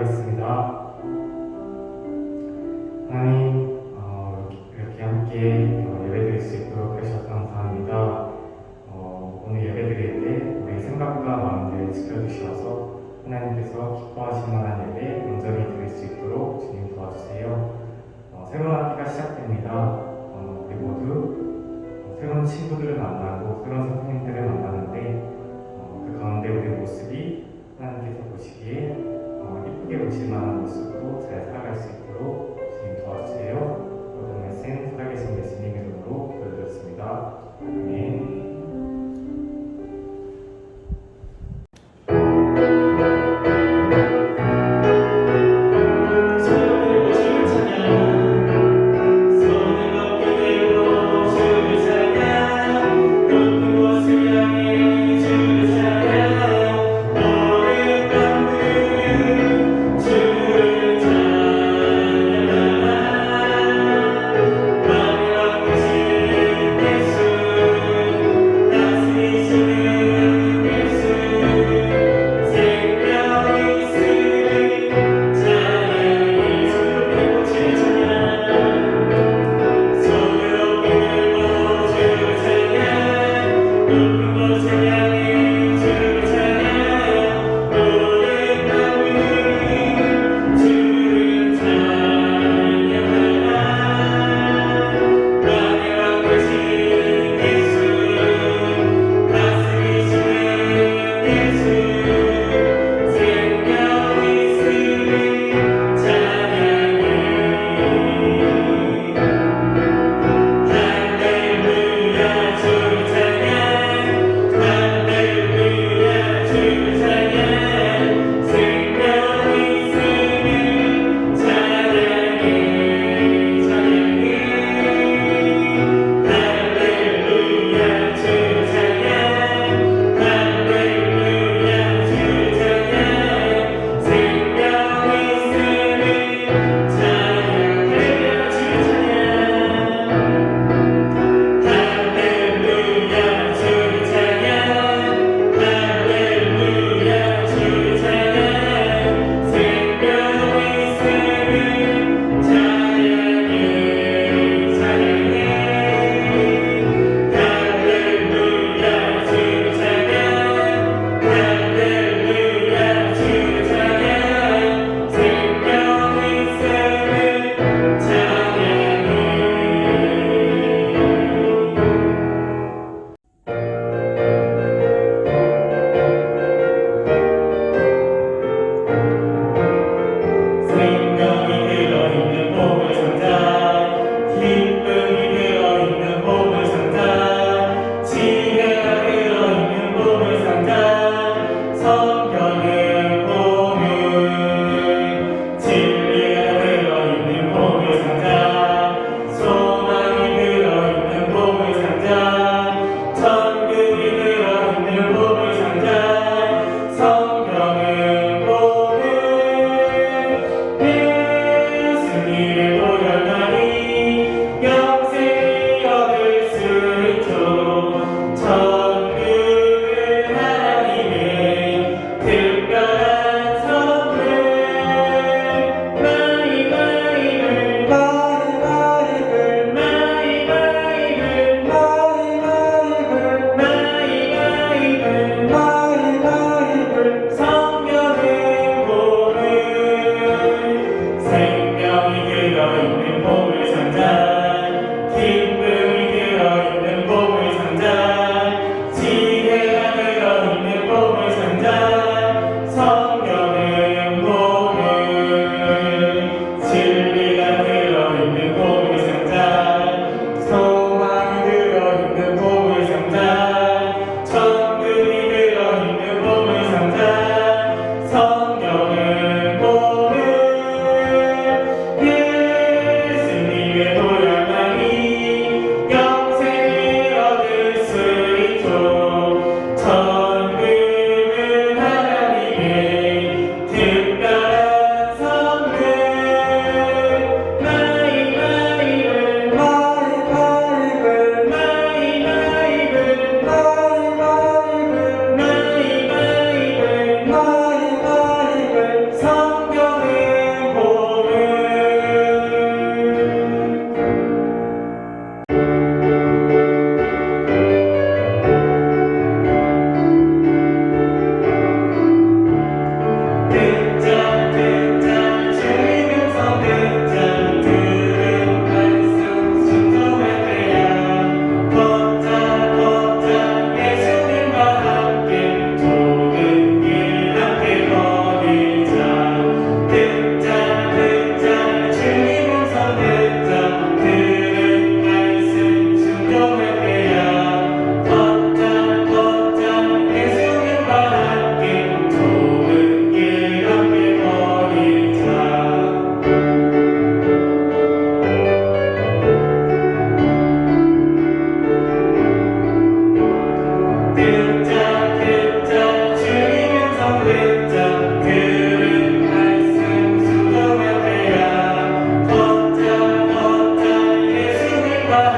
기도하겠습니다. 하나님, 이렇게 함께 예배드릴 수 있도록 해주셔서 감사합니다. 오늘 예배드릴 때 우리 생각과 마음들 지켜주셔서 하나님께서 기뻐하실 만한 예배 온전히 드릴 수 있도록 주님 도와주세요. 새로운 학기가 시작됩니다. 우리 모두 새로운 친구들을 만나고 새로운 선생님들을 만나는데 그 가운데 우리 모습이 하나님께서 보시기에 이쁘게 보실 만한 모습으로 잘 살아갈 수 있도록 주님 도와주세요. 모든 말씀 살아계신 예수님 이름으로 기도드렸습니다. 아멘.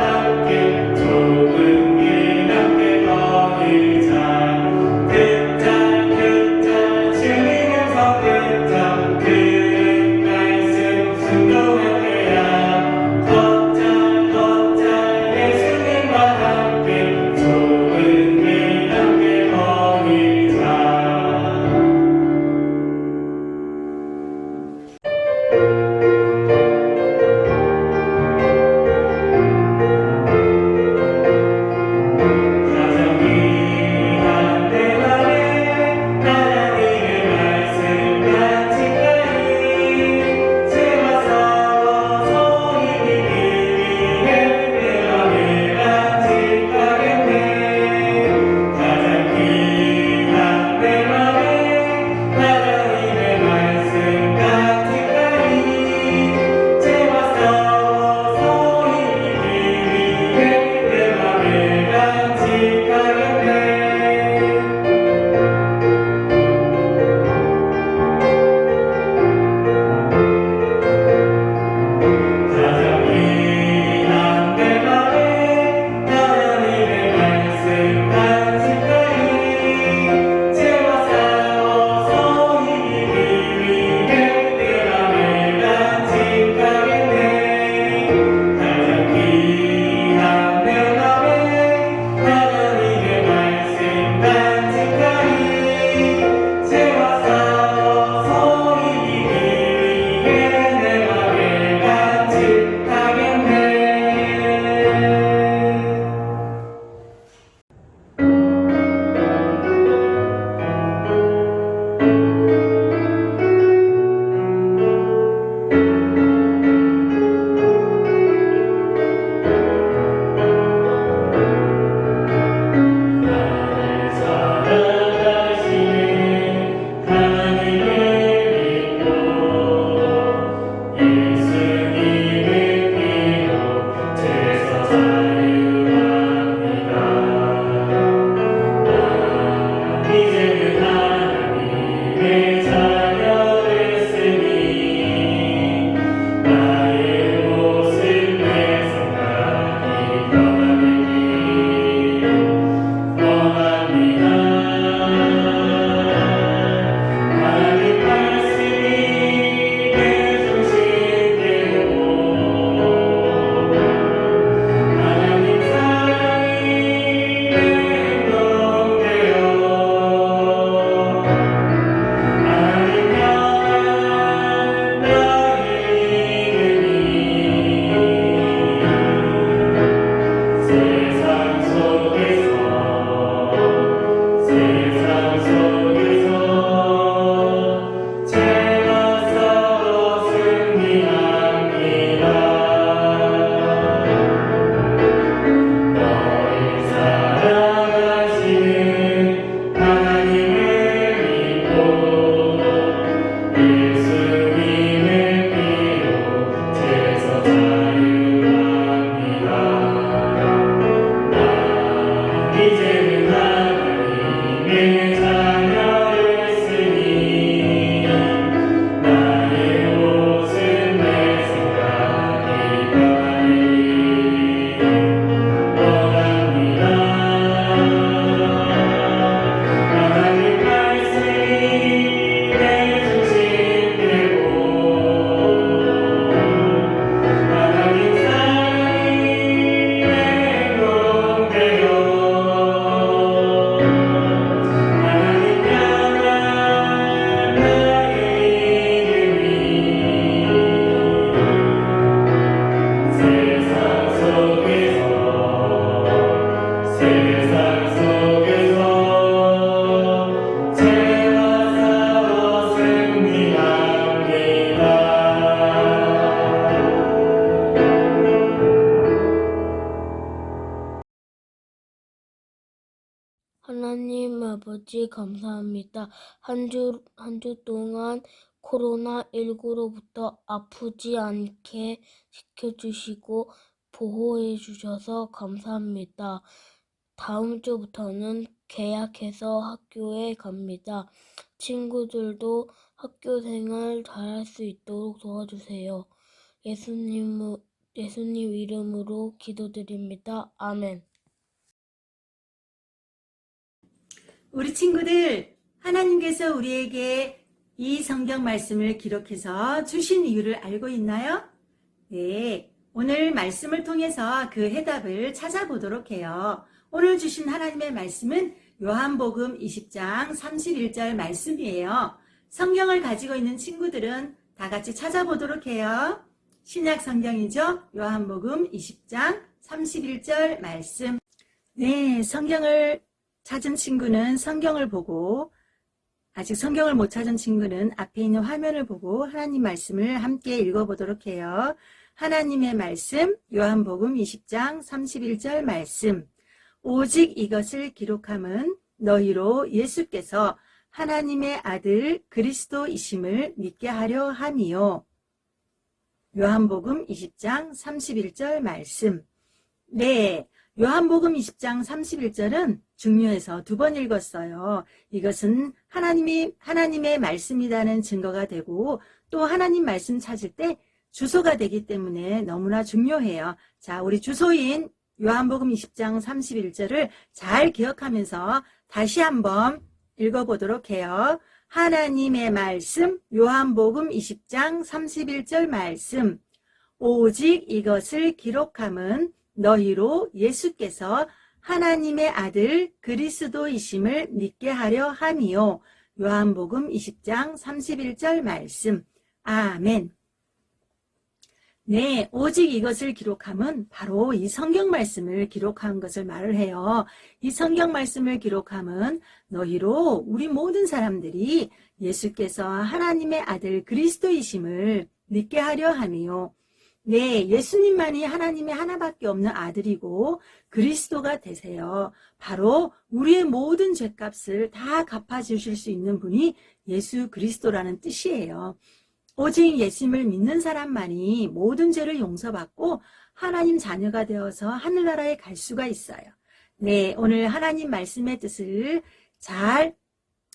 함께 좋은 길 함께 걸으자. 듣자 듣자 주님 음성 듣자. 그의 말씀 순종할 때야. 걷자 걷자 예수님과 함께 좋은 길 함께 걸으자. 가장 귀한 내 맘에 하나님의 말씀 간직하리. 죄와 싸워 소리 비기 위해 내 맘에 간직하겠네. 가장 귀한 내 맘에 하나님의 말씀 간직하리. 죄와 싸워 소리 비기 위해 내 맘에 간직하겠네. 가장 귀한 내 맘에 하나님의 말씀 간직하리. 죄와 싸워 소리 비기 위해 내 맘에 간직하겠네. 가장 귀한 내 맘에 하나님의 말씀 간직하리. 죄와 싸워 소리 비기 위해 내 맘에 간직하겠네. 나를 사랑하시는 하나님을 믿고 예수님의 피로 죄에서 자유합니다. 이제는 하나님의 자녀 됐으니 나의 모습 내 생각이 변화되길 원합니다. 하나님 말씀이 내 중심 되고 하나님 사랑이 내 행동 되어 하나님 향한 나의 이름이 세상 속에서 죄와 싸워 승리합니다. 너희 사랑하시는 하나님을 믿고 예수님의 피로 죄에서 자유합니다. 이제는 하나님의 자녀 됐으니 나의 모습 내 생각이 변하길 원합니다. 하나님 말씀이 내 중심 되고 하나님 사랑이 내 행동 되어 하나님 향한 나의 이름이 세상 속에서 죄와 싸워 승리합니다. 하나님 아버지 감사합니다. 한 주 동안 코로나19로부터 아프지 않게 지켜주시고 보호해 주셔서 감사합니다. 다음 주부터는 개학해서 학교에 갑니다. 친구들도 학교 생활 잘할 수 있도록 도와주세요. 예수님 예수님 이름으로 기도드립니다. 아멘. 우리 친구들, 하나님께서 우리에게 이 성경 말씀을 기록해서 주신 이유를 알고 있나요? 네, 오늘 말씀을 통해서 그 해답을 찾아보도록 해요. 오늘 주신 하나님의 말씀은 요한복음 20장 31절 말씀이에요. 성경을 가지고 있는 친구들은 다 같이 찾아보도록 해요. 신약 성경이죠. 요한복음 20장 31절 말씀. 네, 성경을 찾은 친구는 성경을 보고, 아직 성경을 못 찾은 친구는 앞에 있는 화면을 보고 하나님 말씀을 함께 읽어보도록 해요. 하나님의 말씀, 요한복음 20장 31절 말씀. 오직 이것을 기록함은 너희로 예수께서 하나님의 아들 그리스도이심을 믿게 하려 함이요. 요한복음 20장 31절 말씀. 네, 요한복음 20장 31절은 중요해서 2번 읽었어요. 이것은 하나님의 말씀이라는 증거가 되고 또 하나님 말씀 찾을 때 주소가 되기 때문에 너무나 중요해요. 자, 우리 주소인 요한복음 20장 31절을 잘 기억하면서 다시 한번 읽어보도록 해요. 하나님의 말씀, 요한복음 20장 31절 말씀. 오직 이것을 기록함은 너희로 예수께서 하나님의 아들 그리스도이심을 믿게 하려 함이요. 요한복음 20장 31절 말씀. 아멘. 네, 오직 이것을 기록함은 바로 이 성경 말씀을 기록한 것을 말을 해요. 이 성경 말씀을 기록함은 너희로 우리 모든 사람들이 예수께서 하나님의 아들 그리스도이심을 믿게 하려 함이요. 네, 예수님만이 하나님의 하나밖에 없는 아들이고 그리스도가 되세요. 바로 우리의 모든 죄값을 다 갚아주실 수 있는 분이 예수 그리스도라는 뜻이에요. 오직 예수님을 믿는 사람만이 모든 죄를 용서받고 하나님 자녀가 되어서 하늘나라에 갈 수가 있어요. 네, 오늘 하나님 말씀의 뜻을 잘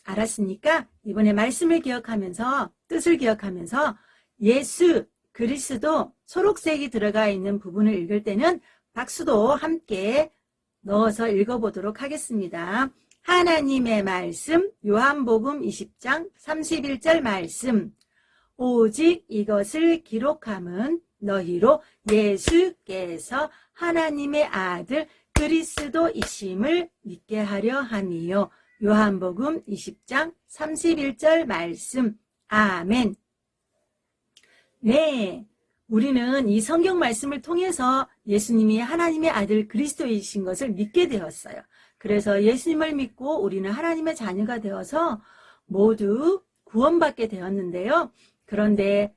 알았으니까 이번에 말씀을 기억하면서 뜻을 기억하면서 예수 그리스도 초록색이 들어가 있는 부분을 읽을 때는 박수도 함께 넣어서 읽어보도록 하겠습니다. 하나님의 말씀 요한복음 20장 31절 말씀. 오직 이것을 기록함은 너희로 예수께서 하나님의 아들 그리스도이심을 믿게 하려 함이요. 요한복음 20장 31절 말씀. 아멘. 네, 우리는 이 성경 말씀을 통해서 예수님이 하나님의 아들 그리스도이신 것을 믿게 되었어요. 그래서 예수님을 믿고 우리는 하나님의 자녀가 되어서 모두 구원받게 되었는데요. 그런데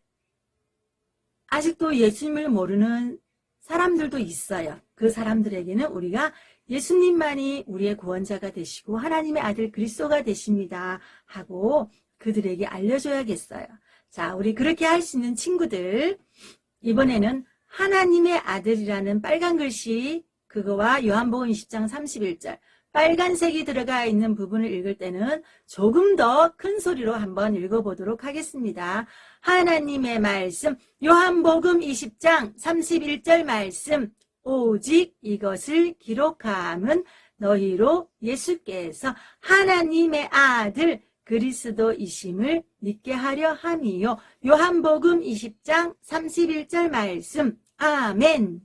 아직도 예수님을 모르는 사람들도 있어요. 그 사람들에게는 우리가 예수님만이 우리의 구원자가 되시고 하나님의 아들 그리스도가 되십니다 하고 그들에게 알려줘야겠어요. 자, 우리 그렇게 할 수 있는 친구들, 이번에는 하나님의 아들이라는 빨간 글씨, 그거와 요한복음 20장 31절, 빨간색이 들어가 있는 부분을 읽을 때는 조금 더 큰 소리로 한번 읽어보도록 하겠습니다. 하나님의 말씀, 요한복음 20장 31절 말씀, 오직 이것을 기록함은 너희로 예수께서 하나님의 아들 그리스도이심을 믿게 하려 함이요. 요한복음 20장 31절 말씀. 아멘.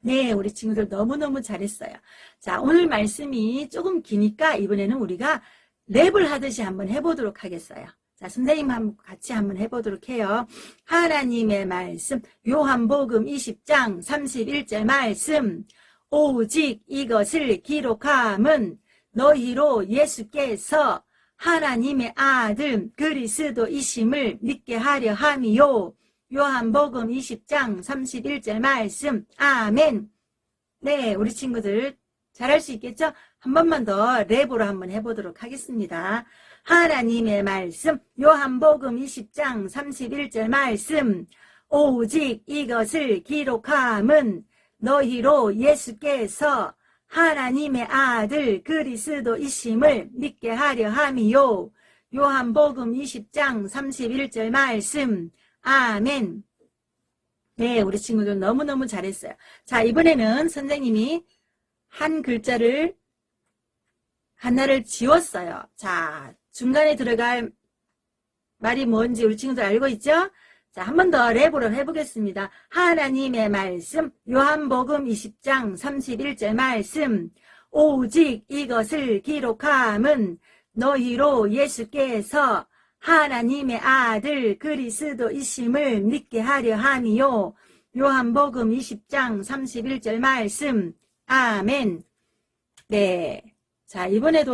네, 우리 친구들 너무너무 잘했어요. 자, 오늘 말씀이 조금 기니까 이번에는 우리가 랩을 하듯이 한번 해보도록 하겠어요. 자, 선생님 같이 한번 해보도록 해요. 하나님의 말씀, 요한복음 20장 31절 말씀. 오직 이것을 기록함은 너희로 예수께서 하나님의 아들 그리스도이심을 믿게 하려 함이요. 요한복음 20장 31절 말씀. 아멘. 네, 우리 친구들 잘할 수 있겠죠? 한 번만 더 랩으로 한번 해보도록 하겠습니다. 하나님의 말씀, 요한복음 20장 31절 말씀. 오직 이것을 기록함은 너희로 예수께서 하나님의 아들 그리스도이심을 믿게 하려 함이요. 요한복음 20장 31절 말씀. 아멘. 네, 우리 친구들 너무너무 잘했어요. 자, 이번에는 선생님이 한 글자를 하나를 지웠어요. 자, 중간에 들어갈 말이 뭔지 우리 친구들 알고 있죠? 자, 한 번 더 랩으로 해보겠습니다. 하나님의 말씀, 요한복음 20장 31절 말씀. 오직 이것을 기록함은 너희로 예수께서 하나님의 아들 그리스도이심을 믿게 하려 함이요. 요한복음 20장 31절 말씀. 아멘. 네. 자, 이번에는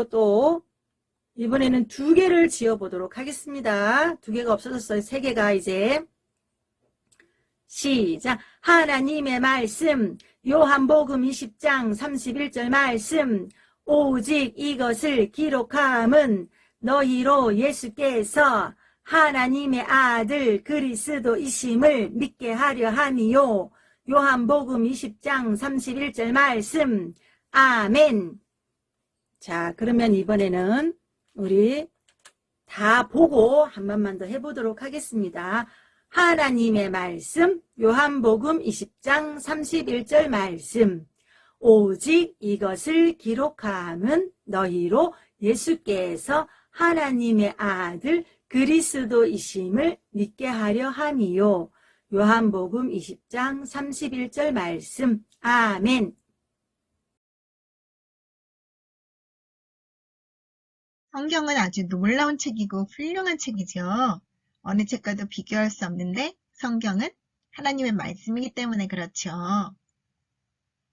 2개를 지어보도록 하겠습니다. 2개가 없어졌어요. 3개가 이제. 시작. 하나님의 말씀, 요한복음 20장 31절 말씀. 오직 이것을 기록함은 너희로 예수께서 하나님의 아들 그리스도이심을 믿게 하려 함이요. 요한복음 20장 31절 말씀. 아멘. 자, 그러면 이번에는 우리 다 보고 한 번만 더 해보도록 하겠습니다. 하나님의 말씀, 요한복음 20장 31절 말씀. 오직 이것을 기록함은 너희로 예수께서 하나님의 아들 그리스도이심을 믿게 하려 함이요. 요한복음 20장 31절 말씀. 아멘. 성경은 아주 놀라운 책이고 훌륭한 책이죠. 어느 책과도 비교할 수 없는데 성경은 하나님의 말씀이기 때문에 그렇죠.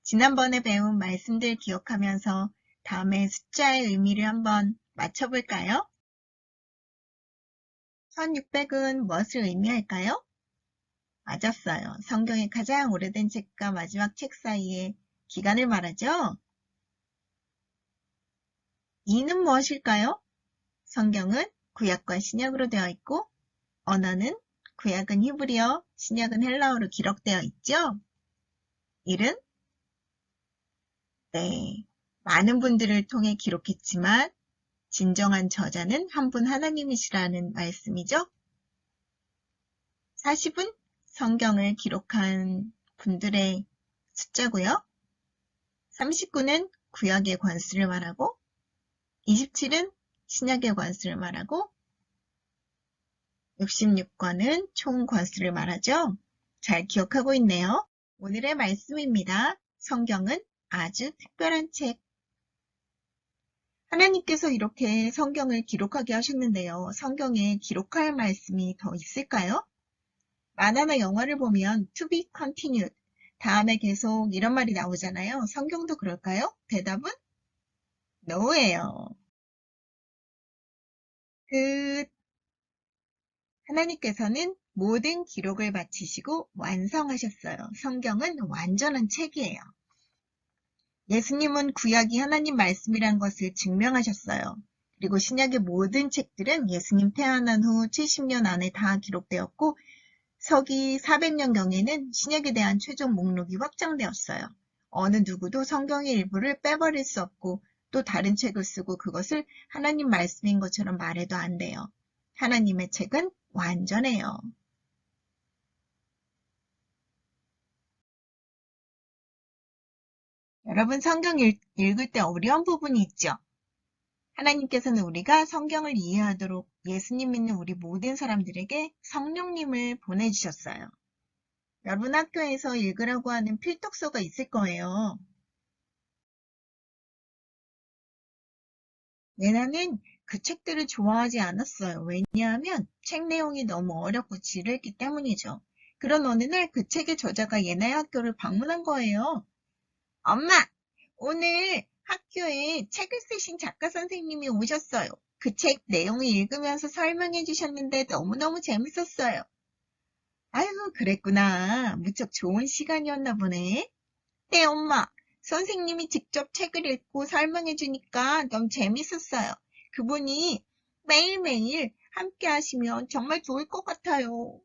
지난번에 배운 말씀들 기억하면서 다음에 숫자의 의미를 한번 맞춰볼까요? 1600은 무엇을 의미할까요? 맞았어요. 성경의 가장 오래된 책과 마지막 책 사이의 기간을 말하죠. 2는 무엇일까요? 성경은 구약과 신약으로 되어 있고 언어는 구약은 히브리어, 신약은 헬라어로 기록되어 있죠. 1은 네, 많은 분들을 통해 기록했지만 진정한 저자는 한 분 하나님이시라는 말씀이죠. 40은 성경을 기록한 분들의 숫자고요. 39는 구약의 권수를 말하고 27은 신약의 권수를 말하고 66권은 총 권수를 말하죠. 잘 기억하고 있네요. 오늘의 말씀입니다. 성경은 아주 특별한 책. 하나님께서 이렇게 성경을 기록하게 하셨는데요. 성경에 기록할 말씀이 더 있을까요? 만화나 영화를 보면 to be continued, 다음에 계속 이런 말이 나오잖아요. 성경도 그럴까요? 대답은 no예요. 하나님께서는 모든 기록을 마치시고 완성하셨어요. 성경은 완전한 책이에요. 예수님은 구약이 하나님 말씀이란 것을 증명하셨어요. 그리고 신약의 모든 책들은 예수님 태어난 후 70년 안에 다 기록되었고 서기 400년경에는 신약에 대한 최종 목록이 확정되었어요. 어느 누구도 성경의 일부를 빼버릴 수 없고 또 다른 책을 쓰고 그것을 하나님 말씀인 것처럼 말해도 안 돼요. 하나님의 책은 완전해요. 여러분 성경 읽을 때 어려운 부분이 있죠? 하나님께서는 우리가 성경을 이해하도록 예수님 믿는 우리 모든 사람들에게 성령님을 보내주셨어요. 여러분 학교에서 읽으라고 하는 필독서가 있을 거예요. 나는 그 책들을 좋아하지 않았어요. 왜냐하면 책 내용이 너무 어렵고 지루했기 때문이죠. 그런 어느 날 그 책의 저자가 예나의 학교를 방문한 거예요. 엄마, 오늘 학교에 책을 쓰신 작가 선생님이 오셨어요. 그 책 내용을 읽으면서 설명해 주셨는데 너무너무 재밌었어요. 아유, 그랬구나. 무척 좋은 시간이었나 보네. 네, 엄마. 선생님이 직접 책을 읽고 설명해 주니까 너무 재밌었어요. 그분이 매일매일 함께 하시면 정말 좋을 것 같아요.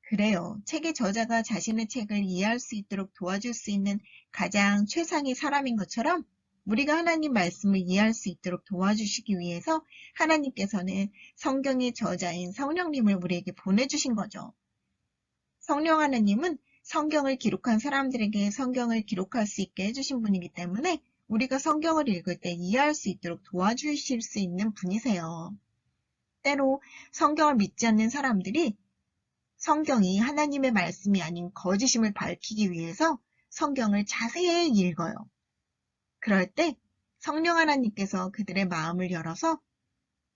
그래요. 책의 저자가 자신의 책을 이해할 수 있도록 도와줄 수 있는 가장 최상의 사람인 것처럼 우리가 하나님 말씀을 이해할 수 있도록 도와주시기 위해서 하나님께서는 성경의 저자인 성령님을 우리에게 보내주신 거죠. 성령 하나님은 성경을 기록한 사람들에게 성경을 기록할 수 있게 해주신 분이기 때문에 우리가 성경을 읽을 때 이해할 수 있도록 도와주실 수 있는 분이세요. 때로 성경을 믿지 않는 사람들이 성경이 하나님의 말씀이 아닌 거짓임을 밝히기 위해서 성경을 자세히 읽어요. 그럴 때 성령 하나님께서 그들의 마음을 열어서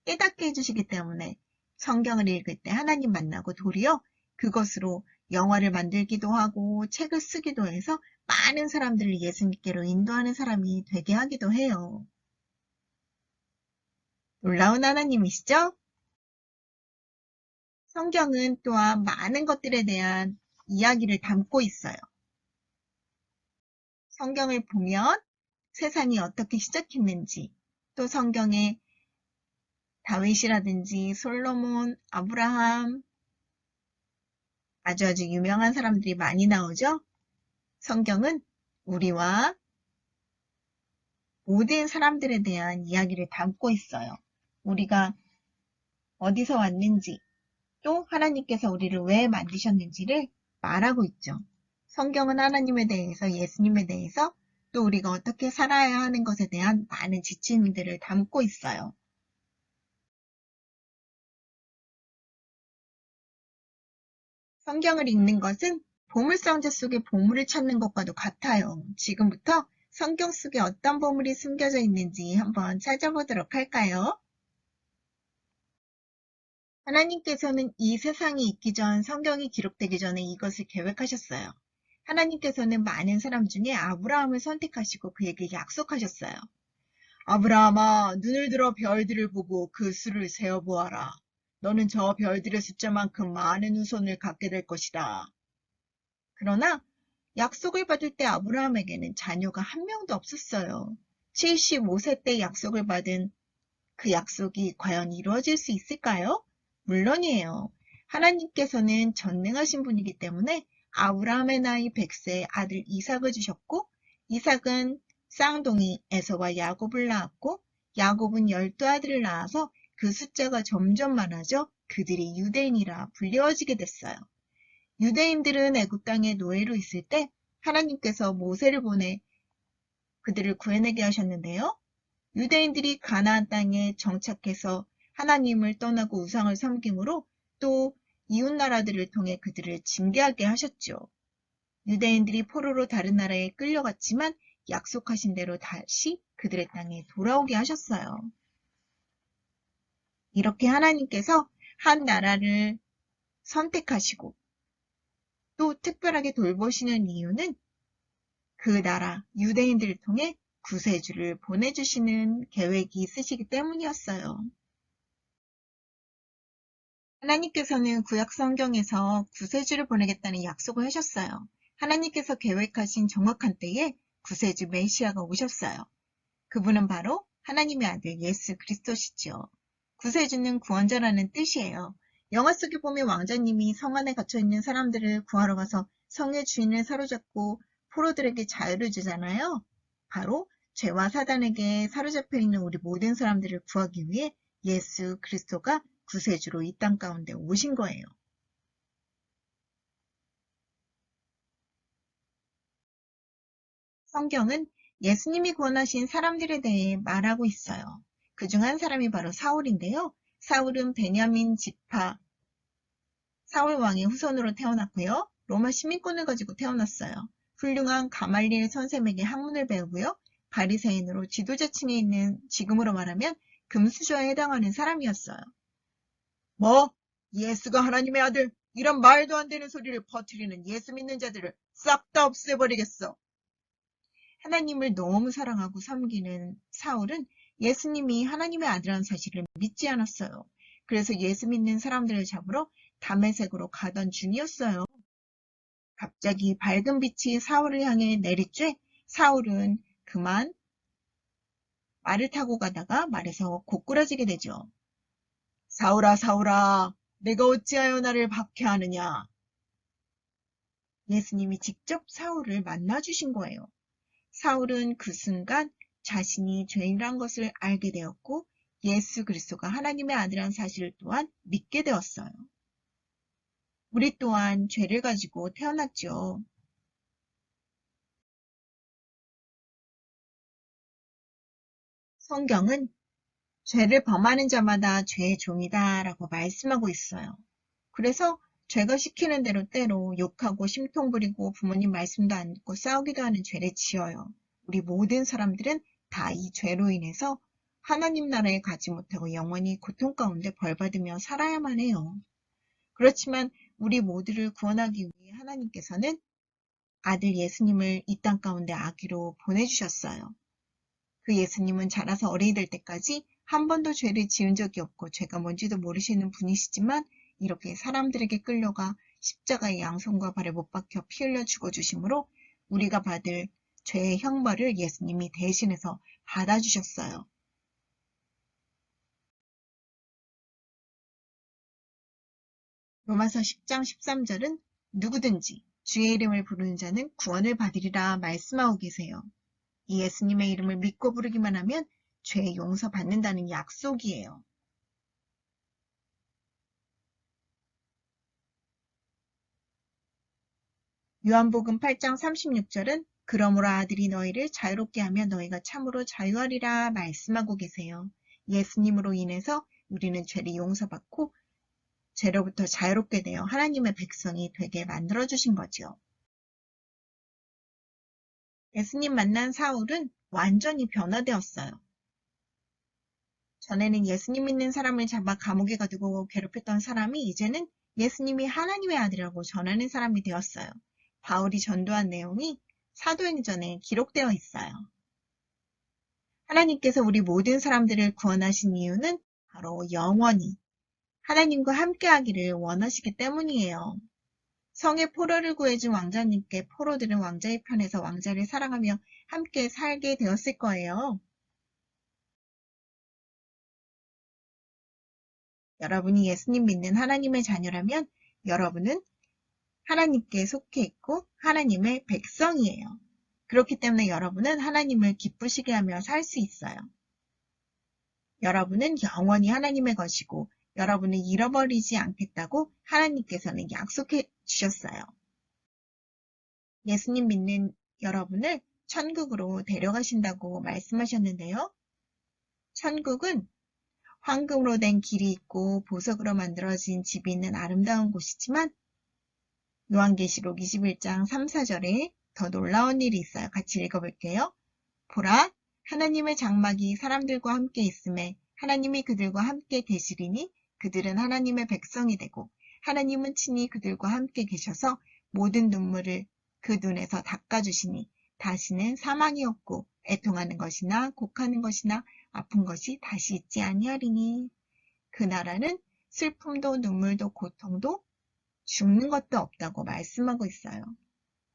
깨닫게 해주시기 때문에 성경을 읽을 때 하나님 만나고 도리어 그것으로 영화를 만들기도 하고 책을 쓰기도 해서 많은 사람들을 예수님께로 인도하는 사람이 되게 하기도 해요. 놀라운 하나님이시죠? 성경은 또한 많은 것들에 대한 이야기를 담고 있어요. 성경을 보면 세상이 어떻게 시작했는지, 또 성경에 다윗이라든지 솔로몬, 아브라함, 아주 유명한 사람들이 많이 나오죠? 성경은 우리와 모든 사람들에 대한 이야기를 담고 있어요. 우리가 어디서 왔는지, 또 하나님께서 우리를 왜 만드셨는지를 말하고 있죠. 성경은 하나님에 대해서, 예수님에 대해서, 또 우리가 어떻게 살아야 하는 것에 대한 많은 지침들을 담고 있어요. 성경을 읽는 것은 보물상자 속의 보물을 찾는 것과도 같아요. 지금부터 성경 속에 어떤 보물이 숨겨져 있는지 한번 찾아보도록 할까요? 하나님께서는 이 세상이 있기 전, 성경이 기록되기 전에 이것을 계획하셨어요. 하나님께서는 많은 사람 중에 아브라함을 선택하시고 그에게 약속하셨어요. 아브라함아, 눈을 들어 별들을 보고 그 수를 세어보아라. 너는 저 별들의 숫자만큼 많은 후손을 갖게 될 것이다. 그러나 약속을 받을 때 아브라함에게는 자녀가 한 명도 없었어요. 75세 때 약속을 받은 그 약속이 과연 이루어질 수 있을까요? 물론이에요. 하나님께서는 전능하신 분이기 때문에 아브라함의 나이 100세에 아들 이삭을 주셨고, 이삭은 쌍둥이 에서와 야곱을 낳았고, 야곱은 12아들을 낳아서 그 숫자가 점점 많아져 그들이 유대인이라 불리워지게 됐어요. 유대인들은 애굽 땅에 노예로 있을 때 하나님께서 모세를 보내 그들을 구해내게 하셨는데요. 유대인들이 가나안 땅에 정착해서 하나님을 떠나고 우상을 섬김으로 또 이웃 나라들을 통해 그들을 징계하게 하셨죠. 유대인들이 포로로 다른 나라에 끌려갔지만 약속하신 대로 다시 그들의 땅에 돌아오게 하셨어요. 이렇게 하나님께서 한 나라를 선택하시고 또 특별하게 돌보시는 이유는 그 나라 유대인들을 통해 구세주를 보내주시는 계획이 있으시기 때문이었어요. 하나님께서는 구약 성경에서 구세주를 보내겠다는 약속을 하셨어요. 하나님께서 계획하신 정확한 때에 구세주 메시아가 오셨어요. 그분은 바로 하나님의 아들 예수 그리스도시죠. 구세주는 구원자라는 뜻이에요. 영화 속에 보면 왕자님이 성 안에 갇혀있는 사람들을 구하러 가서 성의 주인을 사로잡고 포로들에게 자유를 주잖아요. 바로 죄와 사단에게 사로잡혀 있는 우리 모든 사람들을 구하기 위해 예수 그리스도가 구세주로 이 땅 가운데 오신 거예요. 성경은 예수님이 구원하신 사람들에 대해 말하고 있어요. 그중 한 사람이 바로 사울인데요. 사울은 베냐민 지파 사울 왕의 후손으로 태어났고요. 로마 시민권을 가지고 태어났어요. 훌륭한 가말리엘 선생에게 학문을 배우고요. 바리새인으로 지도자층에 있는, 지금으로 말하면 금수저에 해당하는 사람이었어요. 뭐? 예수가 하나님의 아들? 이런 말도 안 되는 소리를 퍼뜨리는 예수 믿는 자들을 싹 다 없애버리겠어. 하나님을 너무 사랑하고 섬기는 사울은 예수님이 하나님의 아들이라는 사실을 믿지 않았어요. 그래서 예수 믿는 사람들을 잡으러 다메섹으로 가던 중이었어요. 갑자기 밝은 빛이 사울을 향해 내리쬐 사울은 그만 말을 타고 가다가 말에서 고꾸라지게 되죠. 사울아, 사울아, 내가 어찌하여 나를 박해하느냐. 예수님이 직접 사울을 만나주신 거예요. 사울은 그 순간 자신이 죄인이란 것을 알게 되었고 예수 그리스도가 하나님의 아들이라는 사실을 또한 믿게 되었어요. 우리 또한 죄를 가지고 태어났죠. 성경은 죄를 범하는 자마다 죄의 종이다 라고 말씀하고 있어요. 그래서 죄가 시키는 대로 때로 욕하고 심통 부리고 부모님 말씀도 안 듣고 싸우기도 하는 죄를 지어요. 우리 모든 사람들은 다 이 죄로 인해서 하나님 나라에 가지 못하고 영원히 고통 가운데 벌받으며 살아야만 해요. 그렇지만 우리 모두를 구원하기 위해 하나님께서는 아들 예수님을 이 땅 가운데 아기로 보내주셨어요. 그 예수님은 자라서 어린이 될 때까지 한 번도 죄를 지은 적이 없고 죄가 뭔지도 모르시는 분이시지만 이렇게 사람들에게 끌려가 십자가의 양손과 발에 못 박혀 피 흘려 죽어주심으로 우리가 받을 죄의 형벌을 예수님이 대신해서 받아주셨어요. 로마서 10장 13절은 누구든지 주의 이름을 부르는 자는 구원을 받으리라 말씀하고 계세요. 이 예수님의 이름을 믿고 부르기만 하면 죄 용서받는다는 약속이에요. 요한복음 8장 36절은 그러므로 아들이 너희를 자유롭게 하면 너희가 참으로 자유하리라 말씀하고 계세요. 예수님으로 인해서 우리는 죄를 용서받고 죄로부터 자유롭게 되어 하나님의 백성이 되게 만들어주신 거죠. 예수님 만난 사울은 완전히 변화되었어요. 전에는 예수님 믿는 사람을 잡아 감옥에 가두고 괴롭혔던 사람이 이제는 예수님이 하나님의 아들이라고 전하는 사람이 되었어요. 바울이 전도한 내용이 사도행전에 기록되어 있어요. 하나님께서 우리 모든 사람들을 구원하신 이유는 바로 영원히 하나님과 함께하기를 원하시기 때문이에요. 성의 포로를 구해준 왕자님께 포로들은 왕자의 편에서 왕자를 사랑하며 함께 살게 되었을 거예요. 여러분이 예수님 믿는 하나님의 자녀라면 여러분은 하나님께 속해 있고 하나님의 백성이에요. 그렇기 때문에 여러분은 하나님을 기쁘시게 하며 살 수 있어요. 여러분은 영원히 하나님의 것이고 여러분을 잃어버리지 않겠다고 하나님께서는 약속해 주셨어요. 예수님 믿는 여러분을 천국으로 데려가신다고 말씀하셨는데요. 천국은 황금으로 된 길이 있고 보석으로 만들어진 집이 있는 아름다운 곳이지만 요한계시록 21장 3, 4절에 더 놀라운 일이 있어요. 같이 읽어볼게요. 보라, 하나님의 장막이 사람들과 함께 있음에 하나님이 그들과 함께 계시리니 그들은 하나님의 백성이 되고 하나님은 친히 그들과 함께 계셔서 모든 눈물을 그 눈에서 닦아주시니 다시는 사망이 없고 애통하는 것이나 곡하는 것이나 아픈 것이 다시 있지 아니하리니 그 나라는 슬픔도 눈물도 고통도 죽는 것도 없다고 말씀하고 있어요.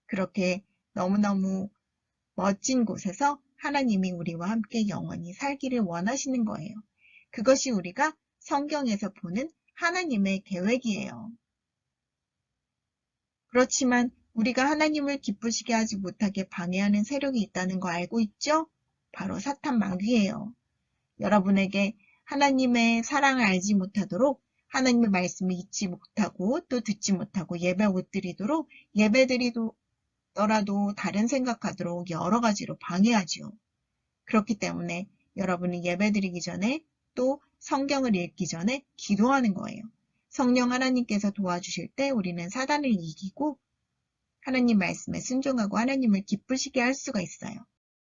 그렇게 너무너무 멋진 곳에서 하나님이 우리와 함께 영원히 살기를 원하시는 거예요. 그것이 우리가 성경에서 보는 하나님의 계획이에요. 그렇지만 우리가 하나님을 기쁘시게 하지 못하게 방해하는 세력이 있다는 거 알고 있죠? 바로 사탄 마귀예요. 여러분에게 하나님의 사랑을 알지 못하도록 하나님의 말씀을 잊지 못하고 또 듣지 못하고 예배 못 드리도록 예배 드리더라도 다른 생각하도록 여러 가지로 방해하지요. 그렇기 때문에 여러분이 예배 드리기 전에 또 성경을 읽기 전에 기도하는 거예요. 성령 하나님께서 도와주실 때 우리는 사단을 이기고 하나님 말씀에 순종하고 하나님을 기쁘시게 할 수가 있어요.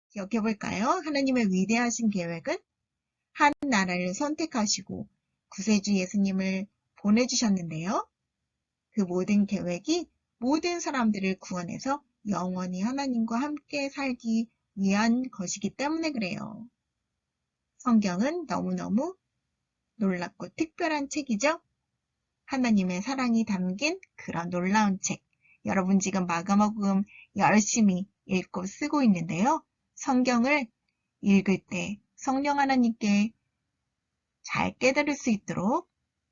기억해 볼까요? 하나님의 위대하신 계획은 한 나라를 선택하시고 구세주 예수님을 보내주셨는데요. 그 모든 계획이 모든 사람들을 구원해서 영원히 하나님과 함께 살기 위한 것이기 때문에 그래요. 성경은 너무너무 놀랍고 특별한 책이죠. 하나님의 사랑이 담긴 그런 놀라운 책. 여러분 지금 마가복음 열심히 읽고 쓰고 있는데요. 성경을 읽을 때 성령 하나님께 잘 깨달을 수 있도록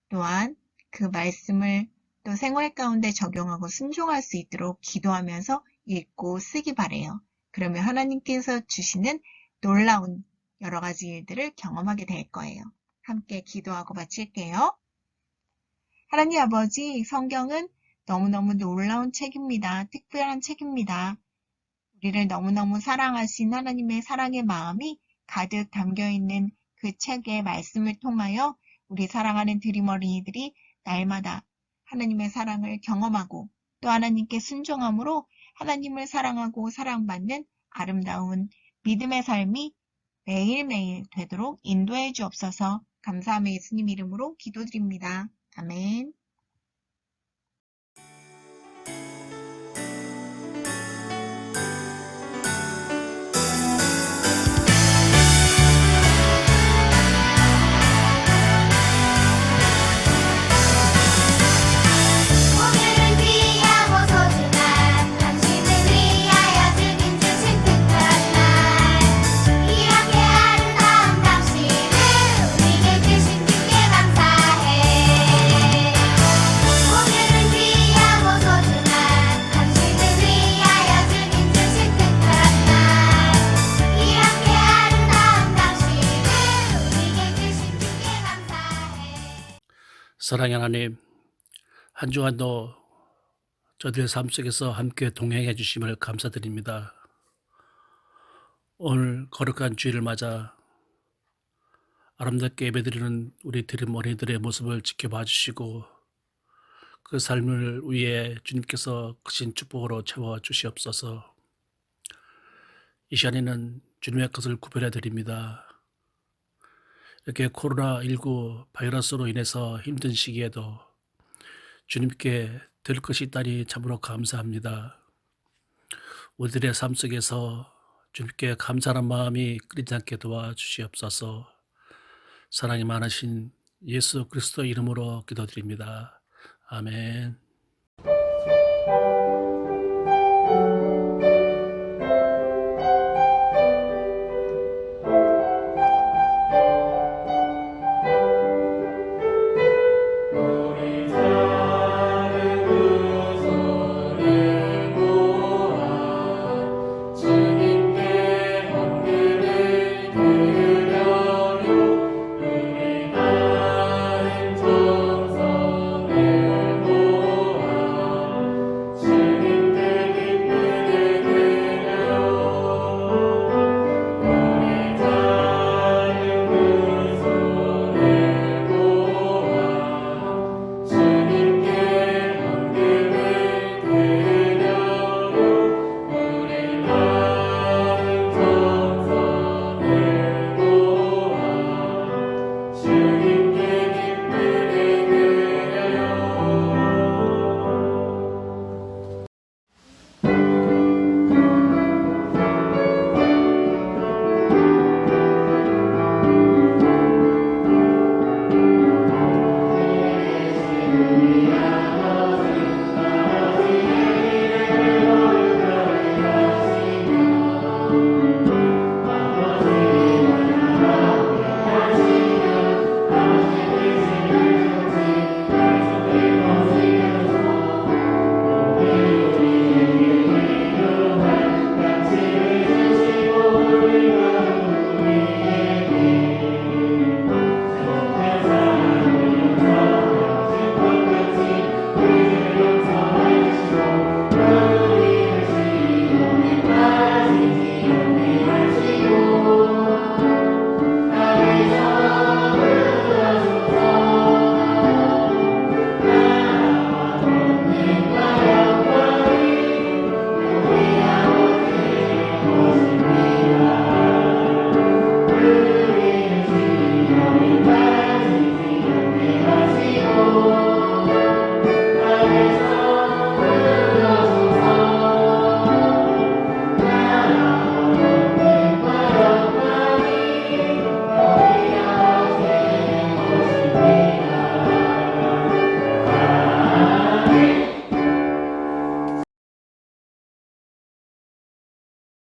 또한 그 말씀을 또 생활 가운데 적용하고 순종할 수 있도록 기도하면서 읽고 쓰기 바래요. 그러면 하나님께서 주시는 놀라운 여러 가지 일들을 경험하게 될 거예요. 함께 기도하고 마칠게요. 하나님 아버지, 성경은 너무너무 놀라운 책입니다. 특별한 책입니다. 우리를 너무너무 사랑하신 하나님의 사랑의 마음이 가득 담겨 있는 그 책의 말씀을 통하여 우리 사랑하는 드림 어린이들이 날마다 하나님의 사랑을 경험하고 또 하나님께 순종함으로 하나님을 사랑하고 사랑받는 아름다운 믿음의 삶이 매일매일 되도록 인도해 주옵소서. 감사하며 예수님 이름으로 기도드립니다. 아멘. 오늘을 귀하고 소중한 당신을 위하여 주님 주신 특별한 날 이렇게 아름다운 당신을 우리에게 주신 주께 감사해. 오늘을 귀하고 소중한 당신을 위하여 주님 주신 특별한 날 이렇게 아름다운 당신을 우리에게 주신 주께 감사해. 사랑의 하나님, 한 주간도 저들의 삶 속에서 함께 동행해 주심을 감사드립니다. 오늘 거룩한 주일을 맞아 아름답게 예배드리는 우리 드림 어린이들의 모습을 지켜봐 주시고 그 삶을 위해 주님께서 크신 축복으로 채워 주시옵소서. 이 시간에는 주님의 것을 구별해 드립니다. 이렇게 코로나19 바이러스로 인해서 힘든 시기에도 주님께 들 것이 있다니 참으로 감사합니다. 우리들의 삶 속에서 주님께 감사하는 마음이 끓이지 않게 도와주시옵소서. 사랑이 많으신 예수 그리스도 이름으로 기도드립니다. 아멘.